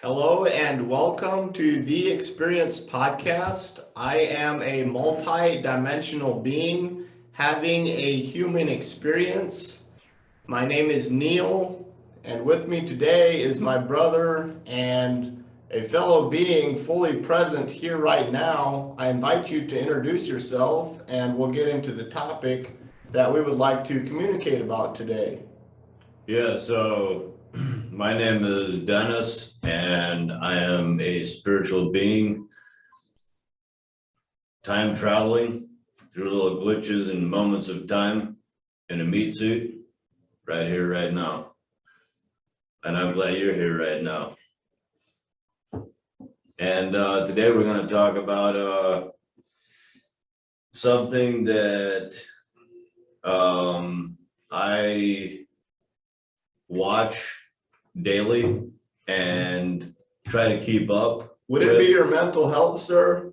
Hello and welcome to the Experience Podcast. I am a multi-dimensional being having a human experience. My name is Neil, and with me today is my brother and a fellow being fully present here right now. I invite you to introduce yourself and we'll get into the topic that we would like to communicate about today. Yeah, so my name is Dennis, and I am a spiritual being, time traveling through little glitches and moments of time in a meat suit right here, right now. And I'm glad you're here right now. And today we're going to talk about something that I watch daily and try to keep up. Would it be your mental health, sir?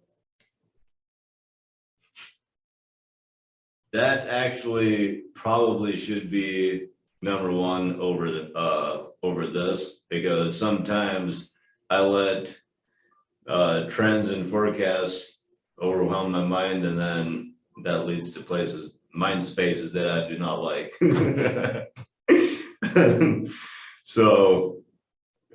That actually probably should be number one over this, because sometimes I let trends and forecasts overwhelm my mind, and then that leads to mind spaces that I do not like. So,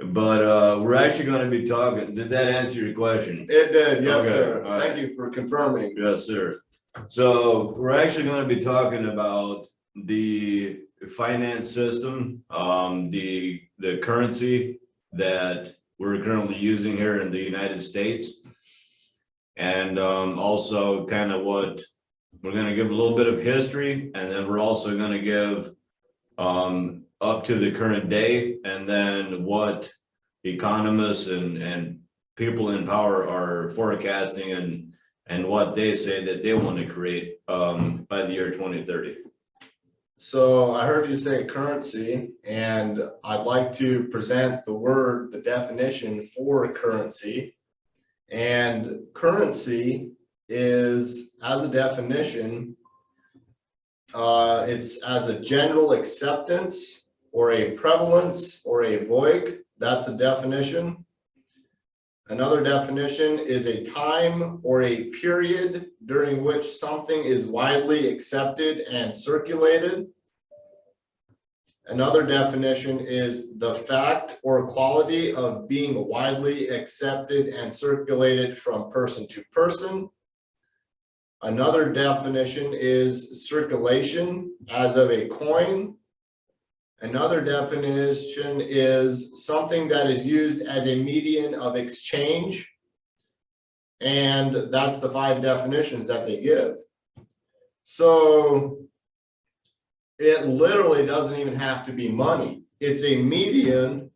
but we're actually going to be talking. Did that answer your question? It did, yes, Okay, sir. all Thank right. you for confirming. Yes, sir. So we're actually going to be talking about the finance system, the currency that we're currently using here in the United States, and also kind of what we're going to give a little bit of history, and then we're also going to give up to the current day, and then what economists and people in power are forecasting and what they say that they want to create by the year 2030. So I heard you say currency, and I'd like to present the definition for currency. And currency is, as a definition, it's as a general acceptance or a prevalence or a vogue. That's a definition. Another definition is a time or a period during which something is widely accepted and circulated. Another definition is the fact or quality of being widely accepted and circulated from person to person. Another definition is circulation as of a coin. Another definition is something that is used as a medium of exchange. And that's the 5 definitions that they give. So it literally doesn't even have to be money. It's a medium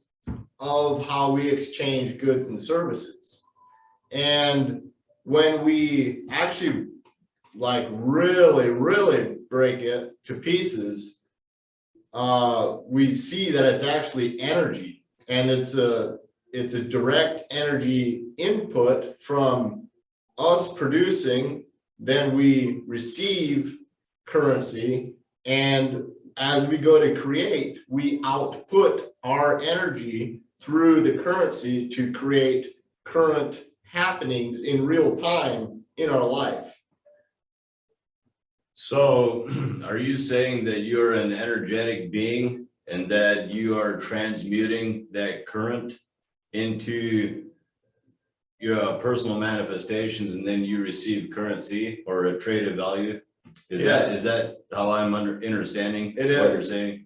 of how we exchange goods and services. And when we actually really break it to pieces, we see that it's actually energy, and it's a direct energy input from us producing, then we receive currency, and as we go to create, we output our energy through the currency to create current happenings in real time in our life. So are you saying that you're an energetic being and that you are transmuting that current into your personal manifestations, and then you receive currency or a traded value? Is that how I'm understanding what you're saying?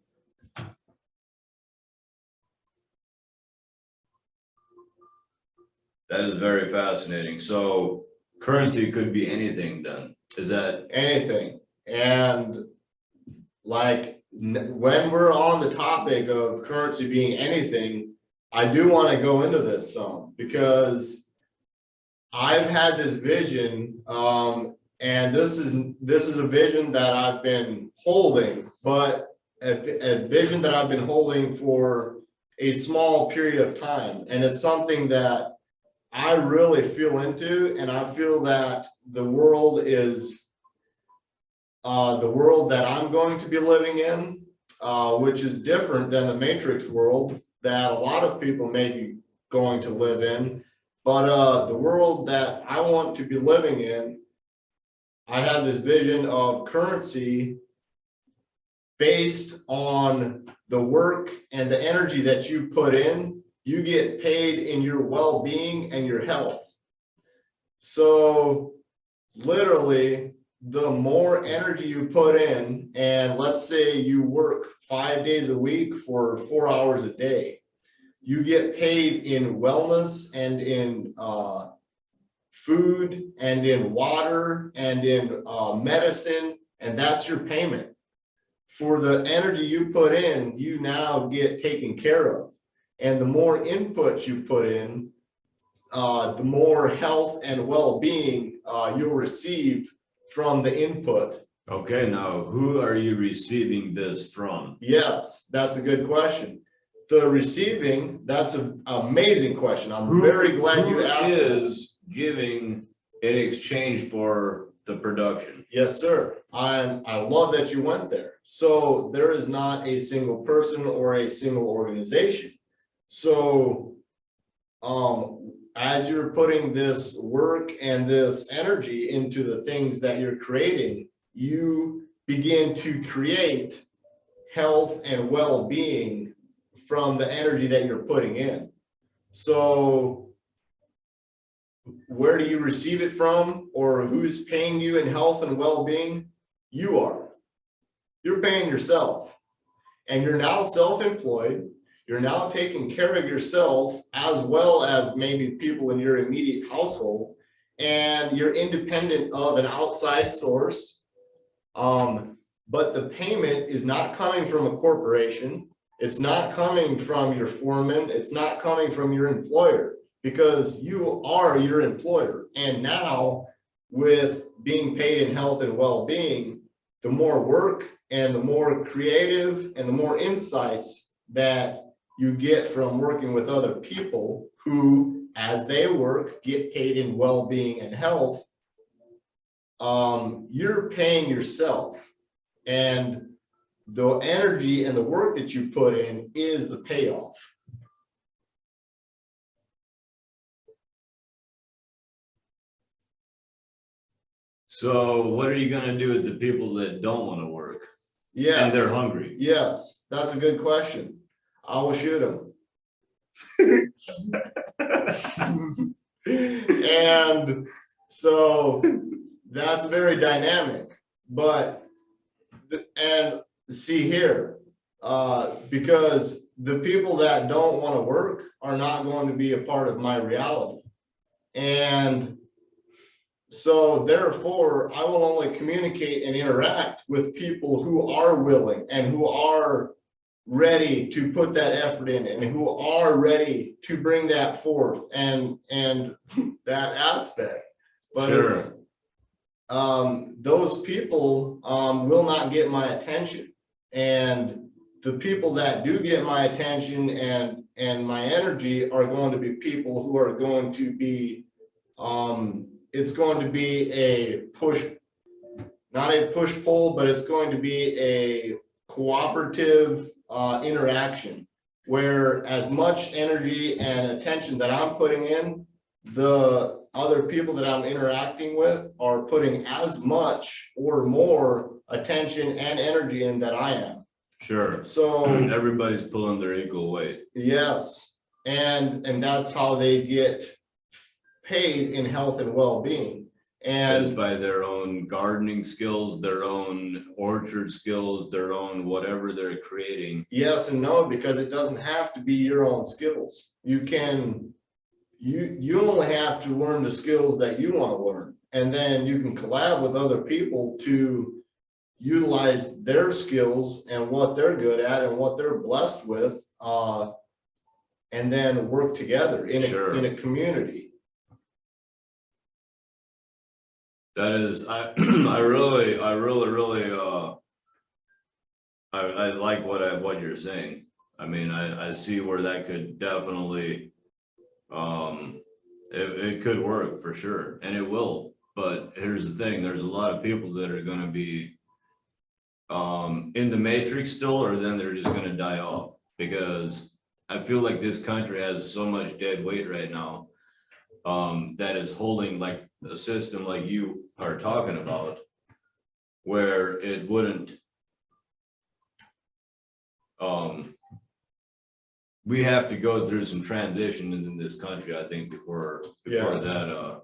That is very fascinating. So currency could be anything then. Is that anything? And when we're on the topic of currency being anything, I do want to go into this some, because I've had this vision, and this is a vision that I've been holding, but a vision that I've been holding for a small period of time. And it's something that I really feel into, and I feel that the world is the world that I'm going to be living in, which is different than the Matrix world that a lot of people may be going to live in. But the world that I want to be living in, I have this vision of currency based on the work and the energy that you put in. You get paid in your well-being and your health. So literally, the more energy you put in, and let's say you work 5 days a week for 4 hours a day, you get paid in wellness and in food and in water and in medicine, and that's your payment. For the energy you put in, you now get taken care of. And the more inputs you put in, the more health and well-being you'll receive from the input. Okay, now who are you receiving this from? Yes, that's a good question. The receiving, that's an amazing question. I'm Who- very glad you who asked that. is giving in exchange for the production? Yes, sir. I love that you went there. So there is not a single person or a single organization. So as you're putting this work and this energy into the things that you're creating, you begin to create health and well-being from the energy that you're putting in. So where do you receive it from, or who's paying you in health and well-being? You are. You're paying yourself, and you're now self-employed. You're now taking care of yourself as well as maybe people in your immediate household, and you're independent of an outside source. But the payment is not coming from a corporation. It's not coming from your foreman. It's not coming from your employer, because you are your employer. And now with being paid in health and well-being, the more work and the more creative and the more insights that you get from working with other people who, as they work, get paid in well-being and health, you're paying yourself. And the energy and the work that you put in is the payoff. So what are you gonna do with the people that don't want to work Yes. and they're hungry? Yes, that's a good question. I will shoot them. And so that's very dynamic. But and see here, because the people that don't want to work are not going to be a part of my reality. And so therefore, I will only communicate and interact with people who are willing and who are ready to put that effort in, and who are ready to bring that forth and that aspect. But Sure. it's those people will not get my attention, and the people that do get my attention and my energy are going to be people who are going to be it's going to be a push, not a push pull, but it's going to be a cooperative interaction, where as much energy and attention that I'm putting in, the other people that I'm interacting with are putting as much or more attention and energy in that I am. Sure. So Everybody's pulling their equal weight. yes, and that's how they get paid in health and well-being. Is And by their own gardening skills, their own orchard skills, their own whatever they're creating. yes and no, because it doesn't have to be your own skills. You can, you only have to learn the skills that you want to learn, and then you can collab with other people to utilize their skills and what they're good at and what they're blessed with, and then work together in Sure. in a community. That is, I really, I like what you're saying. I mean, I see where that could definitely, it could work for sure, and it will. But here's the thing, there's a lot of people that are gonna be in the matrix still, or then they're just gonna die off, because I feel like this country has so much dead weight right now. That is holding like a system like you are talking about, where it wouldn't. We have to go through some transitions in this country, I think, before Yes. that.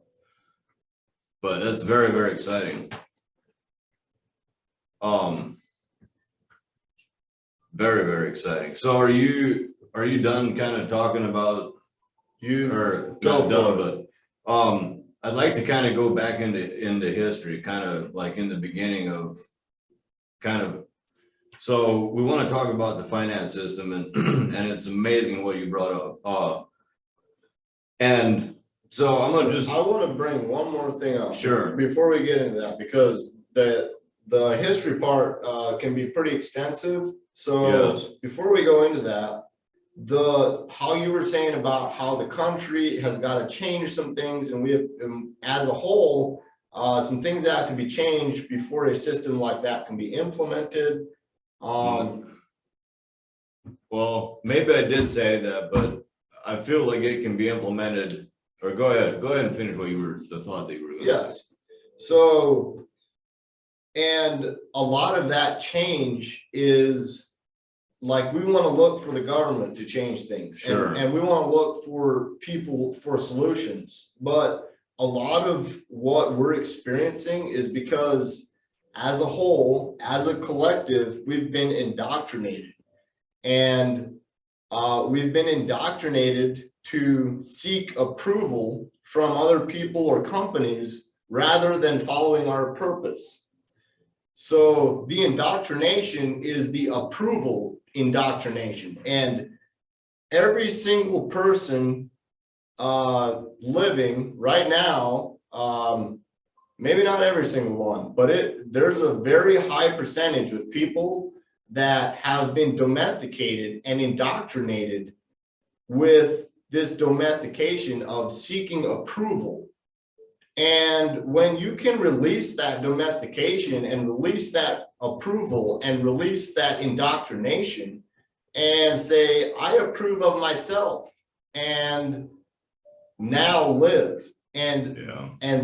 But that's very, very exciting. Very, very exciting. So are you done kind of talking about You or go not for done, it. but I'd like to kind of go back into history, kind of like in the beginning of kind of. So we want to talk about the finance system, and and it's amazing what you brought up. And so I'm gonna just. I want to bring one more thing up. Sure. Before we get into that, because the history part can be pretty extensive. So Yes. before we go into that, how you were saying about how the country has got to change some things, and we have, as a whole, some things that have to be changed before a system like that can be implemented. Well, maybe I did say that, but I feel like it can be implemented. Or go ahead and finish the thought that you were going to say. Yes. So, and a lot of that change is like, we want to look for the government to change things. Sure. And we want to look for people for solutions. But a lot of what we're experiencing is because as a whole, as a collective, we've been indoctrinated. And we've been indoctrinated to seek approval from other people or companies rather than following our purpose. So the indoctrination is the approval indoctrination, and every single person living right now, maybe not every single one, but there's a very high percentage of people that have been domesticated and indoctrinated with this domestication of seeking approval. And when you can release that domestication and release that approval and release that indoctrination and say, I approve of myself and now live. And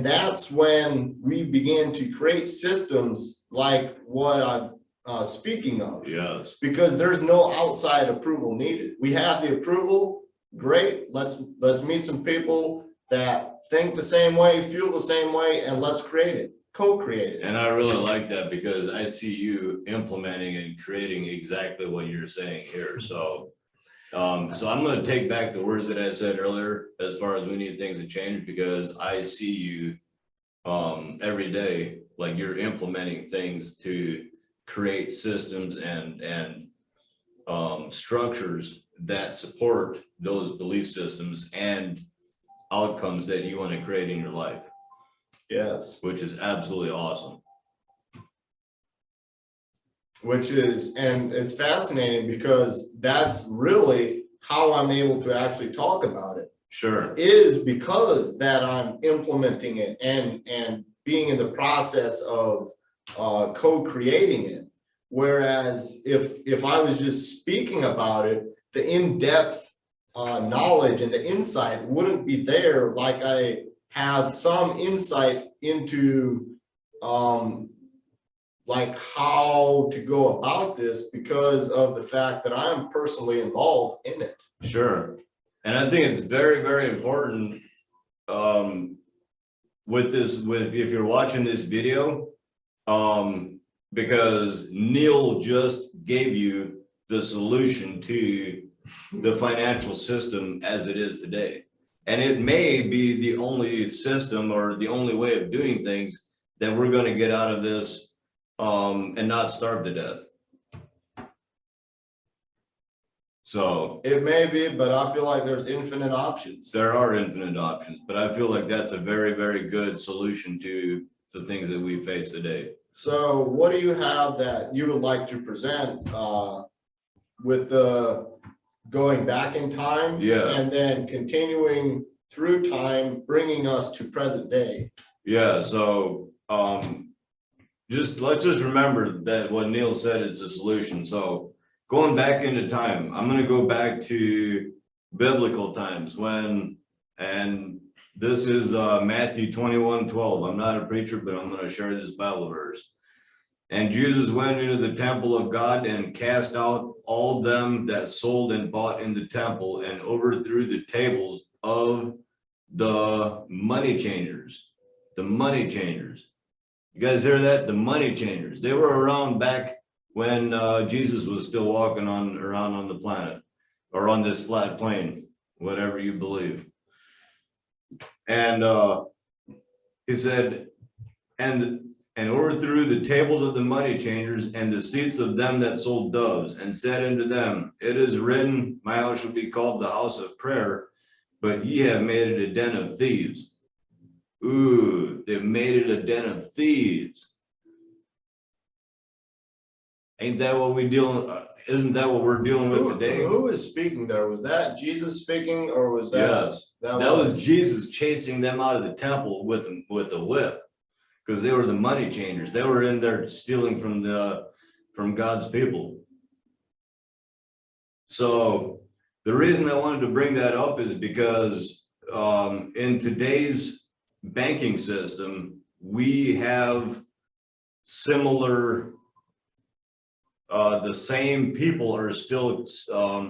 that's when we begin to create systems like what I'm speaking of. Yes. Because there's no outside approval needed. We have the approval, great. Let's meet some people that think the same way, feel the same way, and let's create it, co-create it. And I really like that, because I see you implementing and creating exactly what you're saying here. So I'm going to take back the words that I said earlier, as far as we need things to change, because I see you every day, like you're implementing things to create systems and structures that support those belief systems and outcomes that you want to create in your life. Yes. Which is absolutely awesome. And it's fascinating, because that's really how I'm able to actually talk about it. Sure. Is because that I'm implementing it and being in the process of co-creating it. Whereas if I was just speaking about it, the in-depth knowledge and the insight wouldn't be there. Like I have some insight into like how to go about this because of the fact that I'm personally involved in it. Sure. And I think it's very, very important if you're watching this video, because Neil just gave you the solution to the financial system as it is today. And it may be the only system or the only way of doing things that we're going to get out of this and not starve to death. So it may be, but I feel like there's infinite options. There are infinite options, but I feel like that's a very, very good solution to the things that we face today. So what do you have that you would like to present with the going back in time? Yeah. And then continuing through time, bringing us to present day? Yeah. So let's just remember that what Neil said is the solution. So going back into time, I'm gonna go back to biblical times when, and this is Matthew 21:12. I'm not a preacher, but I'm gonna share this Bible verse. And Jesus went into the temple of God and cast out all them that sold and bought in the temple and overthrew the tables of the money changers. The money changers. You guys hear that? The money changers. They were around back when Jesus was still walking around on the planet, or on this flat plane, whatever you believe. And he said, and overthrew the tables of the money changers and the seats of them that sold doves, and said unto them, it is written, my house shall be called the house of prayer, but ye have made it a den of thieves. Ooh, they've made it a den of thieves. Ain't that what we dealing? Isn't that what we're dealing with today? Who was speaking there? Was that Jesus speaking, or was that? Yes, that was Jesus chasing them out of the temple with the whip, because they were the money changers. They were in there stealing from God's people. So the reason I wanted to bring that up is because in today's banking system, we have similar, the same people are still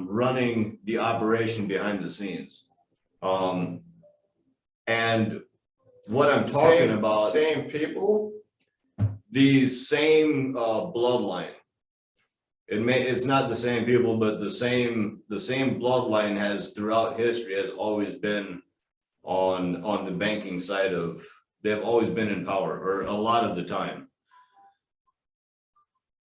running the operation behind the scenes. And what I'm talking about, same people, the same bloodline. It's not the same people, but the same bloodline has throughout history has always been on the banking side of, they've always been in power, or a lot of the time.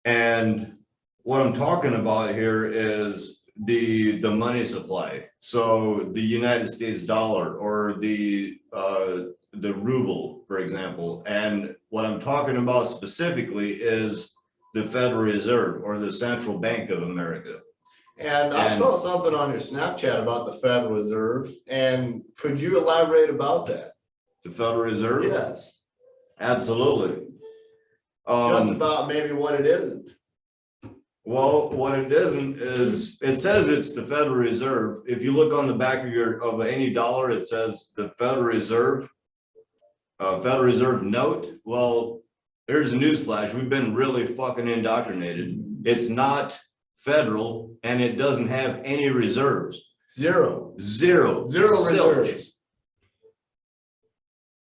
And what I'm talking about here is the money supply. So the United States dollar, or the ruble, for example. And what I'm talking about specifically is the Federal Reserve, or the Central Bank of America. And I saw something on your Snapchat about the Federal Reserve, and could you elaborate about that? The Federal Reserve? Yes. Absolutely. Just about maybe what it isn't. Well, what it isn't is, it says it's the Federal Reserve. If you look on the back of any dollar, it says the Federal Reserve note. Well, here's a newsflash. We've been really fucking indoctrinated. It's not federal, and it doesn't have any reserves. Zero Zilch. reserves.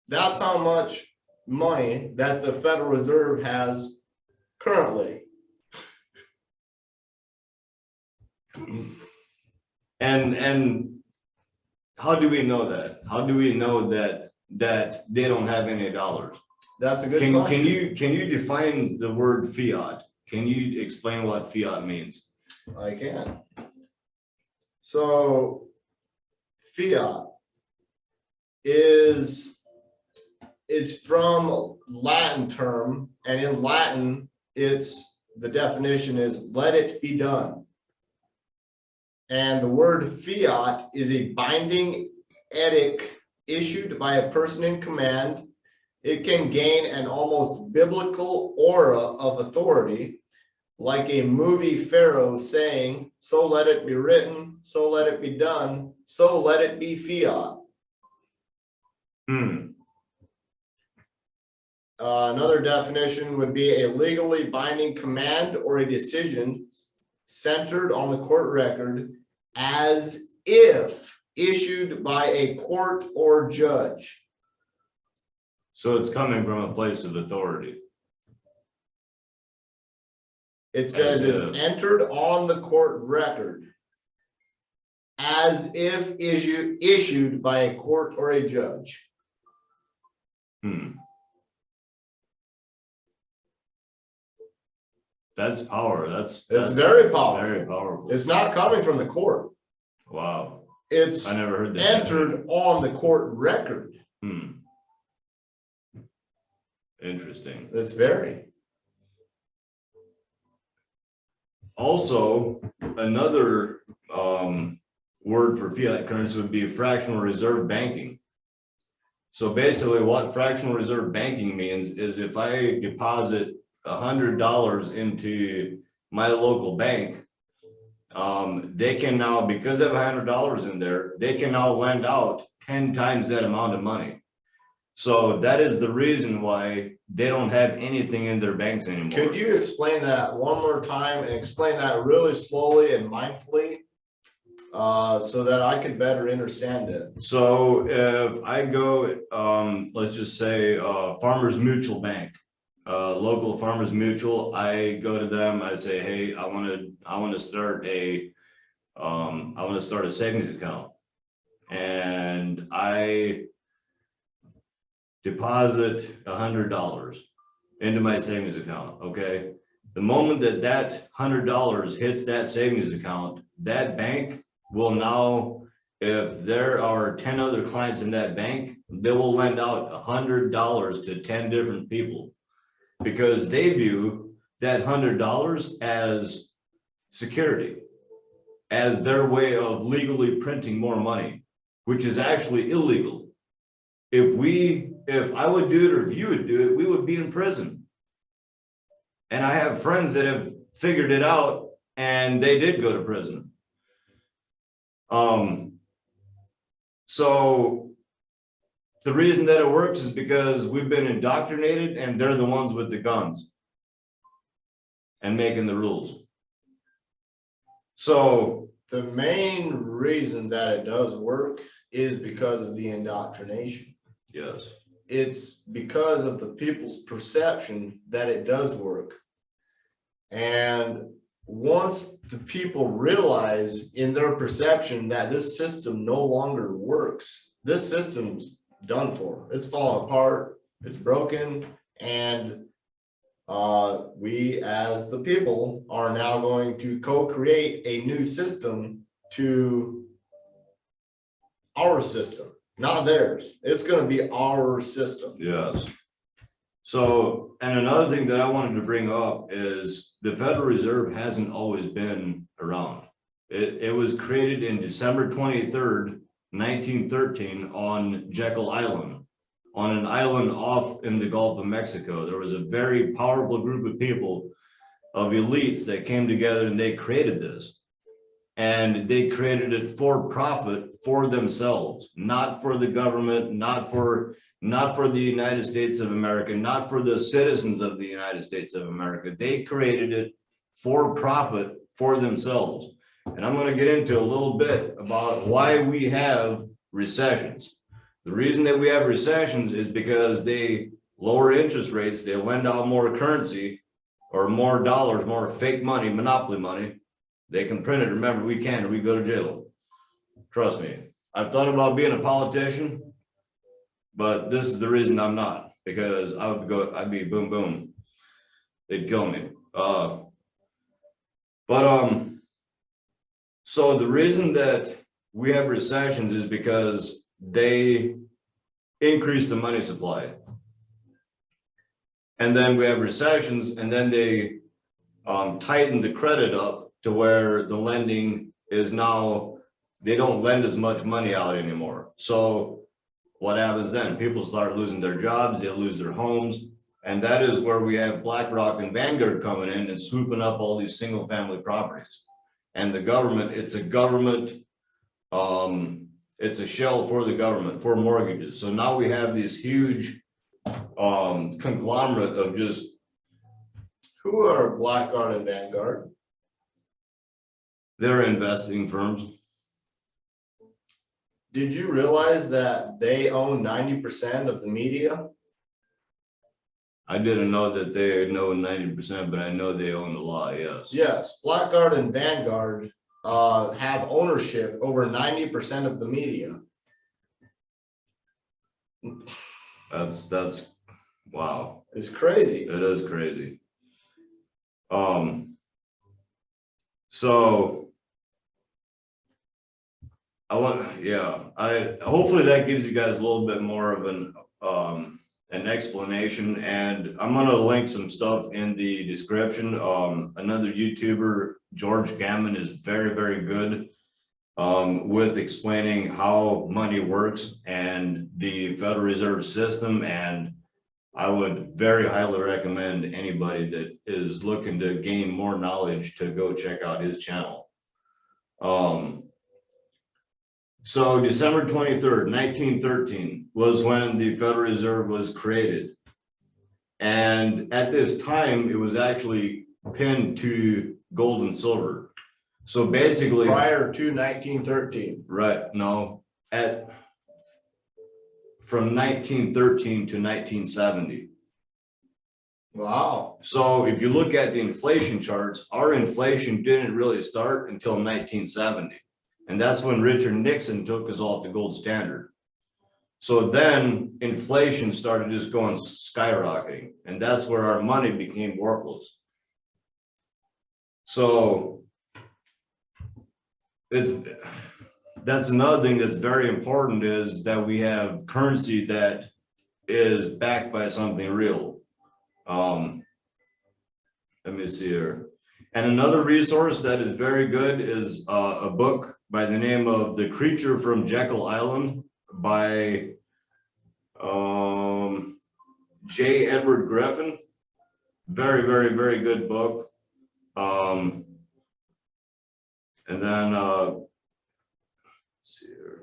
That's how much money that the Federal Reserve has currently. And how do we know that? How do we know that they don't have any dollars? That's a good question. Can you define the word fiat? Can you explain what fiat means? I can. So fiat it's from Latin term, and in Latin, the definition is let it be done. And the word fiat is a binding edict issued by a person in command. It can gain an almost biblical aura of authority, like a movie pharaoh saying, so let it be written, so let it be done, so let it be fiat. Another definition would be a legally binding command or a decision centered on the court record, as if issued by a court or judge. So it's coming from a place of authority. It says it's entered on the court record, as if issued by a court or a judge. That's power. That's very powerful. Very powerful. It's not coming from the court. Wow. It's I never heard that. Entered on the court record. Interesting. It's very. Also, another word for fiat currency would be fractional reserve banking. So basically what fractional reserve banking means is, if I deposit $100 into my local bank, they can now, because they have $100 in there, they can now lend out 10 times that amount of money. So that is the reason why they don't have anything in their banks anymore. Could you explain that one more time and explain that really slowly and mindfully? So that I could better understand it. So if I go, let's just say, Farmers Mutual Bank, local Farmers Mutual, I go to them, I say, hey, I want to start a savings account. And I deposit $100 into my savings account, okay? The moment that $100 hits that savings account, that bank will now, if there are 10 other clients in that bank, they will lend out $100 to 10 different people because they view that $100 as security, as their way of legally printing more money, which is actually illegal. If I would do it or if you would do it, we would be in prison. And I have friends that have figured it out and they did go to prison. So the reason that it works is because we've been indoctrinated and they're the ones with the guns and making the rules. So the main reason that it does work is because of the indoctrination. Yes. It's because of the people's perception that it does work. And once the people realize in their perception that this system no longer works, this system's done for. It's falling apart, it's broken, and we as the people are now going to co-create a new system to our system. Not theirs. It's going to be our system. Yes. So, and another thing that I wanted to bring up is the Federal Reserve hasn't always been around. It was created in December 23rd, 1913 on Jekyll Island, on an island off in the Gulf of Mexico. There was a very powerful group of people, of elites, that came together and they created this. And they created it for profit for themselves, not for the government, not for the United States of America, not for the citizens of the United States of America. They created it for profit for themselves. And I'm going to get into a little bit about why we have recessions. The reason that we have recessions is because they lower interest rates, they lend out more currency or more dollars, more fake money, monopoly money. They can print it. Remember, we can, or we go to jail. Trust me. I've thought about being a politician, but this is the reason I'm not, because I'd be boom, boom. They'd kill me. So the reason that we have recessions is because they increase the money supply. And then we have recessions, and then they tighten the credit up to where the lending is now, they don't lend as much money out anymore. So what happens then? People start losing their jobs, they lose their homes. And that is where we have BlackRock and Vanguard coming in and swooping up all these single family properties. And the government, it's a government, it's a shell for the government, for mortgages. So now we have this huge conglomerate of just. Who are BlackRock and Vanguard? They're investing firms. Did you realize that they own 90% of the media? I didn't know that they know 90%, but I know they own a lot, yes. Yes, BlackRock and Vanguard have ownership over 90% of the media. That's wow. It's crazy. It is crazy. So hopefully that gives you guys a little bit more of an explanation, and I'm going to link some stuff in the description. Another YouTuber, George Gammon, is very, very good with explaining how money works and the Federal Reserve System, and I would very highly recommend anybody that is looking to gain more knowledge to go check out his channel. So December 23rd, 1913 was when the Federal Reserve was created. And at this time, it was actually pinned to gold and silver. So basically, Prior to 1913. right, no, from 1913 to 1970. Wow. So if you look at the inflation charts, our inflation didn't really start until 1970. And that's when Richard Nixon took us off the gold standard. So then inflation started just going skyrocketing, and that's where our money became worthless. So that's another thing that's very important, is that we have currency that is backed by something real. Let me see here. And another resource that is very good is a book by the name of The Creature from Jekyll Island by J. Edward Griffin. Very, very, very good book. And then let's see here.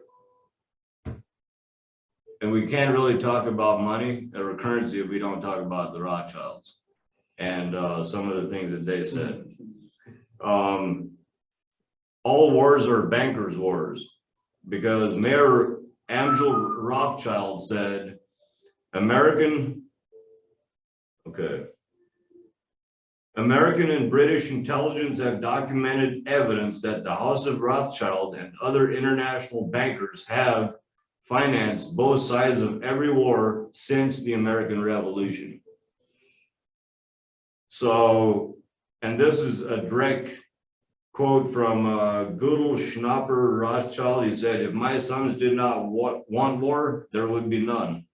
And we can't really talk about money or currency if we don't talk about the Rothschilds and some of the things that they said. All wars are bankers' wars, because Mayor Angel Rothschild said, American and British intelligence have documented evidence that the House of Rothschild and other international bankers have financed both sides of every war since the American Revolution. So, and this is a direct quote from Gudel Schnapper Rothschild. He said, if my sons did not want war, there would be none.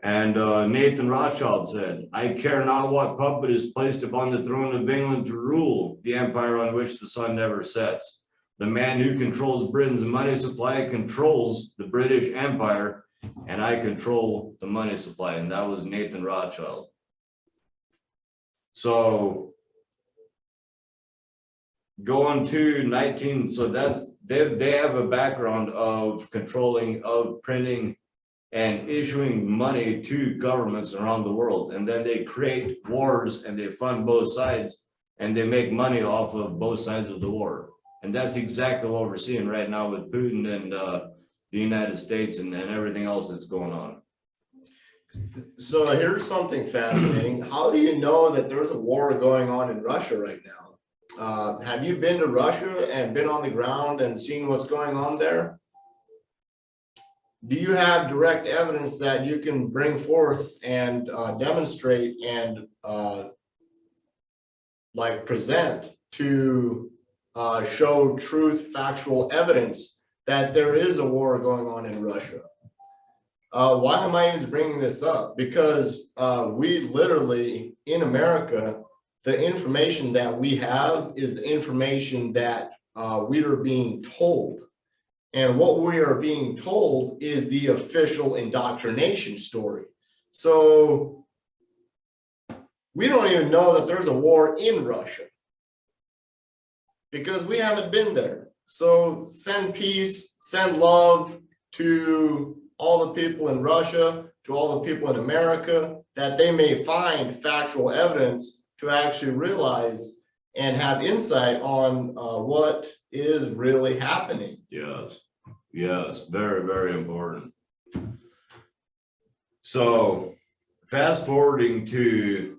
And Nathan Rothschild said, I care not what puppet is placed upon the throne of England to rule the empire on which the sun never sets. The man who controls Britain's money supply controls the British Empire, and I control the money supply. And that was Nathan Rothschild. So going to so that's, they have a background of controlling, of printing and issuing money to governments around the world. And then they create wars and they fund both sides and they make money off of both sides of the war. And that's exactly what we're seeing right now with Putin and the United States and everything else that's going on. So here's something fascinating. How do you know that there's a war going on in Russia right now? Have you been to Russia and been on the ground and seen what's going on there? Do you have direct evidence that you can bring forth and demonstrate and like present to show truth, factual evidence that there is a war going on in Russia? Why am I even bringing this up? Because we literally, in America, the information that we have is the information that we are being told. And what we are being told is the official indoctrination story. So we don't even know that there's a war in Russia because we haven't been there. So send peace, send love to all the people in Russia, to all the people in America, that they may find factual evidence to actually realize and have insight on what is really happening. Yes, yes, very, very important. So fast forwarding to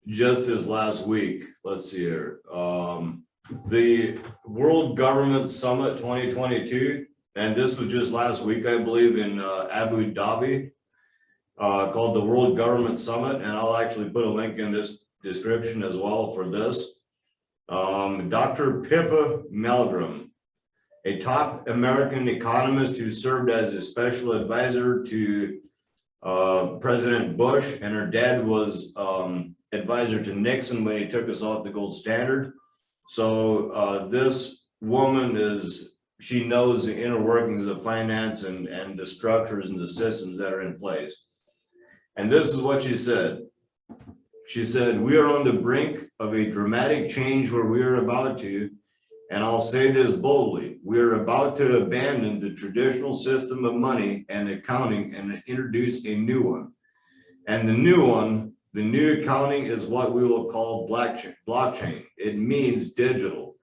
just this last week, let's see here. The World Government Summit 2022, and this was just last week, I believe, in Abu Dhabi, called the World Government Summit, and I'll actually put a link in this description as well for this. Dr. Pippa Malmgren, a top American economist who served as a special advisor to President Bush, and her dad was advisor to Nixon when he took us off the gold standard. So this woman she knows the inner workings of finance and the structures and the systems that are in place. And this is what she said. She said, "We are on the brink of a dramatic change where we are about to, and I'll say this boldly, we are about to abandon the traditional system of money and accounting and introduce a new one. And the new accounting is what we will call blockchain. It means digital.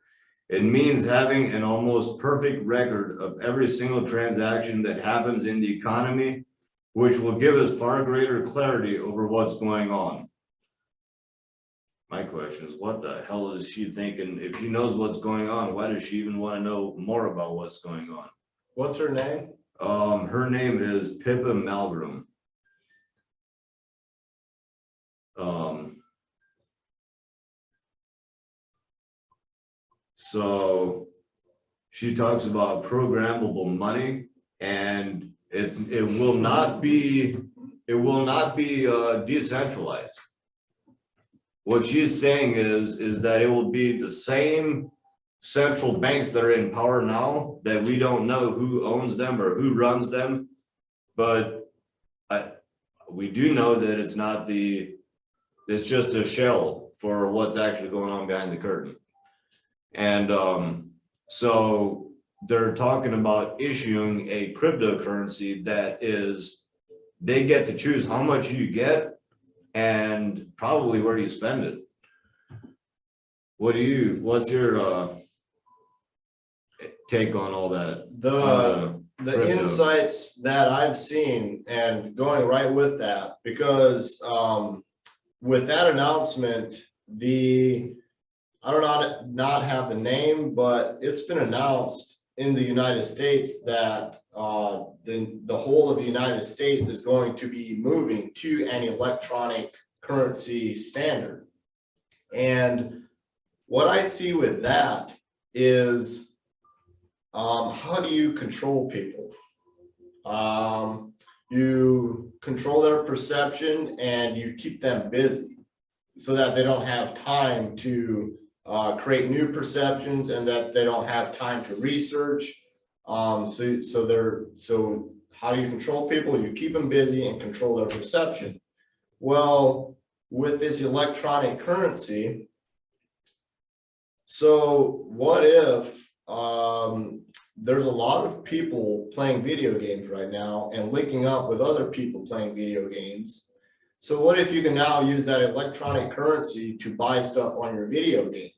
It means having an almost perfect record of every single transaction that happens in the economy, which will give us far greater clarity over what's going on." My question is, what the hell is she thinking? If she knows what's going on, why does she even want to know more about what's going on? What's her name? Her name is Pippa Malmgren. So she talks about programmable money, and it will not be decentralized. What she's saying is that it will be the same central banks that are in power now, that we don't know who owns them or who runs them, but we do know that it's just a shell for what's actually going on behind the curtain. And so they're talking about issuing a cryptocurrency that is, they get to choose how much you get and probably where you spend it. What's your take on all that? The Crypto. insights that I've seen, and going right with that, because with that announcement, I don't not have the name, but it's been announced in the United States that the whole of the United States is going to be moving to an electronic currency standard. And what I see with that is, how do you control people? You control their perception and you keep them busy so that they don't have time to create new perceptions, and that they don't have time to research. So how do you control people? You keep them busy and control their perception. Well, with this electronic currency, so what if there's a lot of people playing video games right now and linking up with other people playing video games? So what if you can now use that electronic currency to buy stuff on your video game?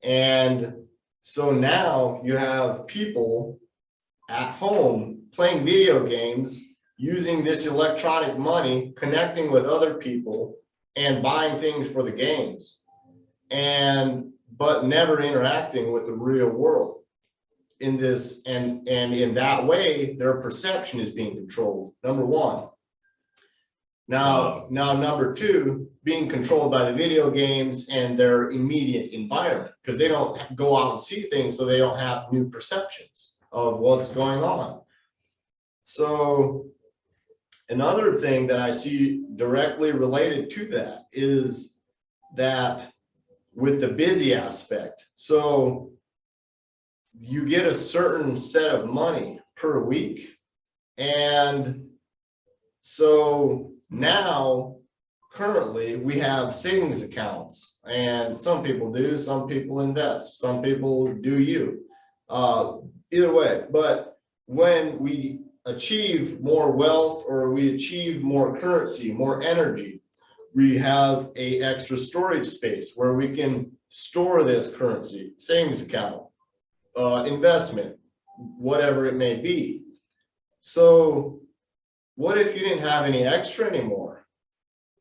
And so now you have people at home playing video games, using this electronic money, connecting with other people and buying things for the games, but never interacting with the real world in this. And in that way, their perception is being controlled, number one. Now, number two, being controlled by the video games and their immediate environment, because they don't go out and see things, so they don't have new perceptions of what's going on. So another thing that I see directly related to that is that with the busy aspect, so you get a certain set of money per week, and so now, currently, we have savings accounts, and some people do, some people invest, some people do either way. But when we achieve more wealth, or we achieve more currency, more energy, we have a extra storage space where we can store this currency, savings account, investment, whatever it may be. So what if you didn't have any extra anymore?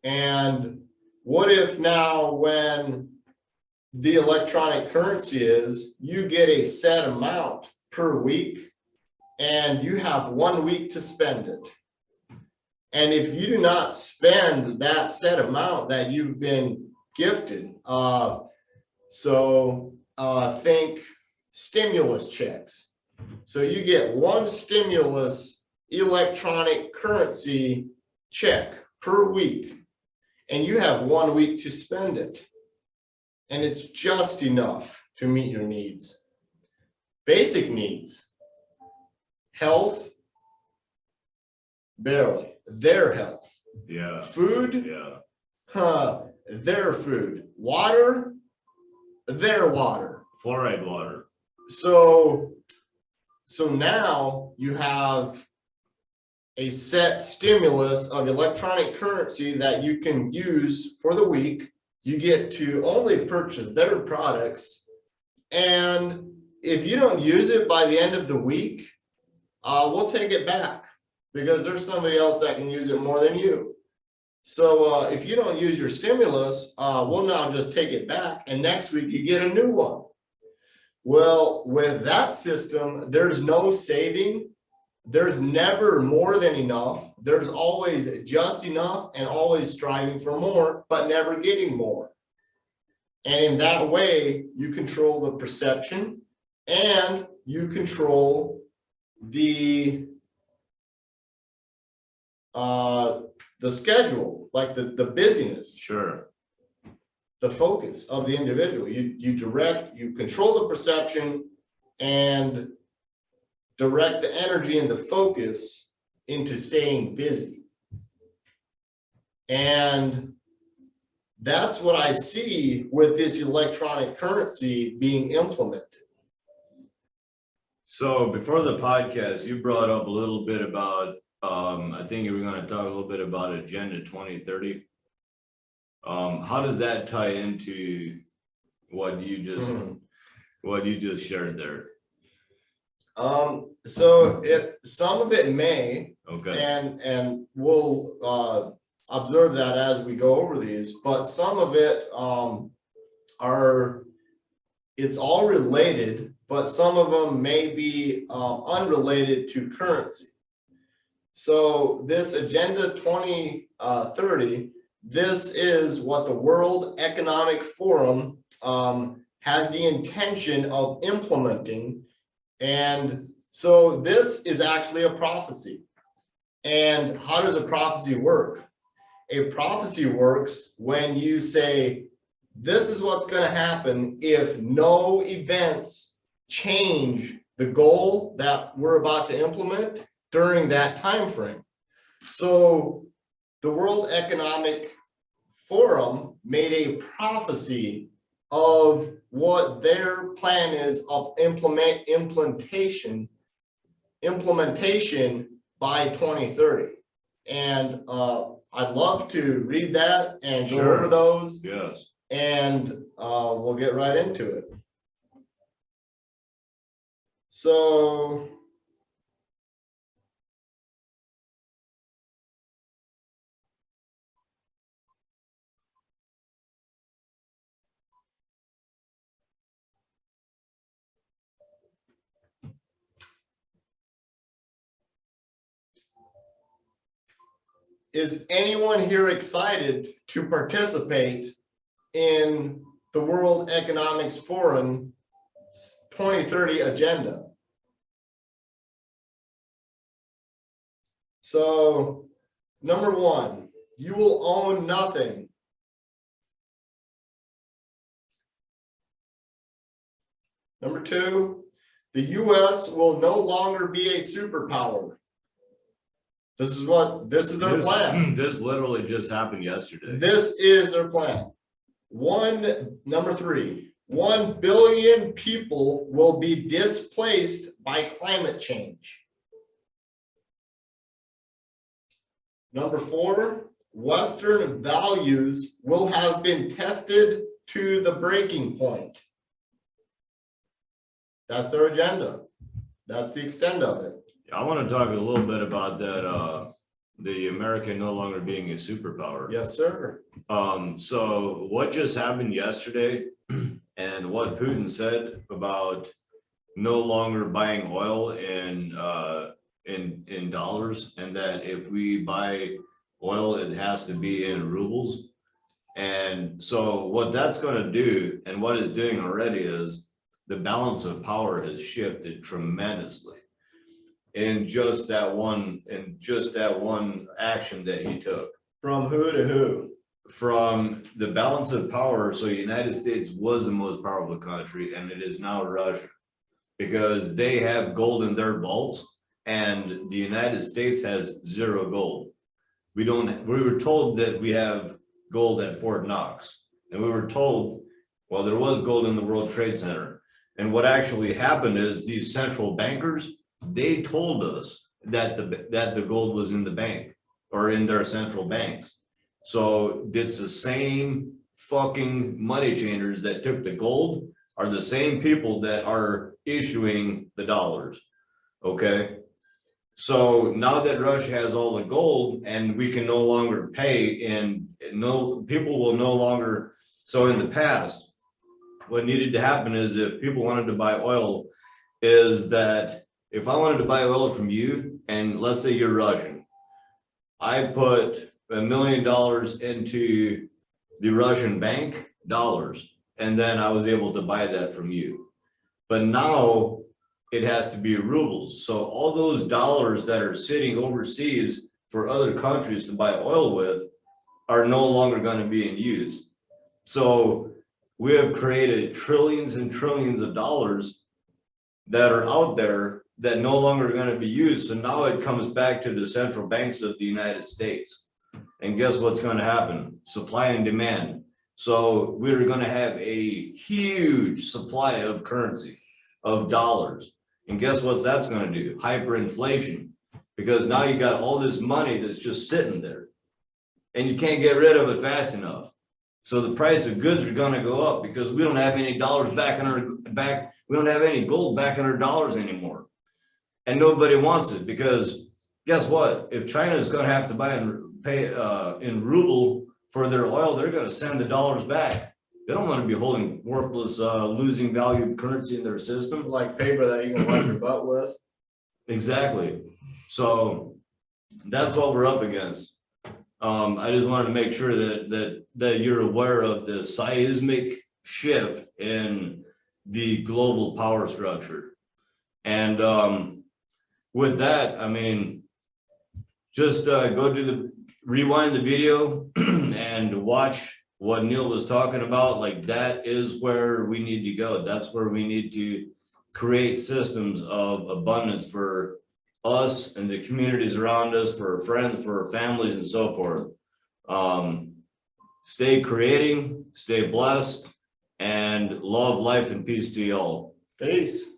And what if now, when the electronic currency is, you get a set amount per week and you have 1 week to spend it? And if you do not spend that set amount that you've been gifted, think stimulus checks. So you get one stimulus electronic currency check per week, and you have 1 week to spend it, and it's just enough to meet your needs. Basic needs: health, barely, their health, Yeah. food, Yeah. their food. Water, their water. Fluoride water. So now you have a set stimulus of electronic currency that you can use for the week. You get to only purchase their products. And if you don't use it by the end of the week, we'll take it back because there's somebody else that can use it more than you. So if you don't use your stimulus, we'll now just take it back, and next week you get a new one. Well, with that system, there's no saving. There's never more than enough. There's always just enough and always striving for more, but never getting more. And in that way, you control the perception and you control the schedule, like the busyness. Sure. The focus of the individual. You control the perception and direct the energy and the focus into staying busy. And that's what I see with this electronic currency being implemented. So before the podcast, you brought up a little bit about, I think you were going to talk a little bit about Agenda 2030. How does that tie into what you just shared there? So some of it may, Okay. and we'll observe that as we go over these, but some of it it's all related, but some of them may be unrelated to currency. So this Agenda 2030, this is what the World Economic Forum has the intention of implementing. And so this is actually a prophecy. And how does a prophecy work? A prophecy works when you say, this is what's going to happen if no events change the goal that we're about to implement during that time frame. So the World Economic Forum made a prophecy of what their plan is of implementation by 2030. And I'd love to read that and go over those. Yes. And we'll get right into it. So is anyone here excited to participate in the World Economics Forum 2030 agenda? So, number one, you will own nothing. Number two, the US will no longer be a superpower. This is their plan. This literally just happened yesterday. This is their plan. Number three, 1 billion people will be displaced by climate change. Number four, Western values will have been tested to the breaking point. That's their agenda. That's the extent of it. I want to talk a little bit about that, the America no longer being a superpower. Yes, sir. So what just happened yesterday and what Putin said about no longer buying oil in dollars, and that if we buy oil, it has to be in rubles. And so what that's going to do, and what it's doing already, is the balance of power has shifted tremendously in just that one action that he took. From who to who? From the balance of power. So United States was the most powerful country, and it is now Russia, because they have gold in their vaults and the United States has zero gold. We were told that we have gold at Fort Knox. And we were told, well, there was gold in the World Trade Center. And what actually happened is these central bankers, they told us that the gold was in the bank or in their central banks. So it's the same fucking money changers that took the gold are the same people that are issuing the dollars. Okay. So now that Russia has all the gold and we can no longer pay, and no people will no longer. So in the past, what needed to happen is if people wanted to buy oil, is that if I wanted to buy oil from you, and let's say you're Russian, I put $1 million into the Russian bank dollars, and then I was able to buy that from you. But now it has to be rubles. So all those dollars that are sitting overseas for other countries to buy oil with are no longer going to be in use. So we have created trillions and trillions of dollars that are out there that no longer are going to be used. So now it comes back to the central banks of the United States. And guess what's going to happen? Supply and demand. So we're going to have a huge supply of currency, of dollars. And guess what that's going to do? Hyperinflation. Because now you got all this money that's just sitting there. And you can't get rid of it fast enough. So the price of goods are going to go up because we don't have any dollars back in our back. We don't have any gold back in our dollars anymore. And nobody wants it because guess what? If China is going to have to buy and pay in ruble for their oil, they're going to send the dollars back. They don't want to be holding worthless, losing value currency in their system. Like paper that you can wipe your butt with. Exactly. So that's what we're up against. I just wanted to make sure that you're aware of the seismic shift in the global power structure. And with that, I mean, just go to rewind the video and watch what Neil was talking about. Like, that is where we need to go. That's where we need to create systems of abundance for us and the communities around us, for our friends, for our families, and so forth. Stay creating, stay blessed, and love, life, and peace to y'all. Peace.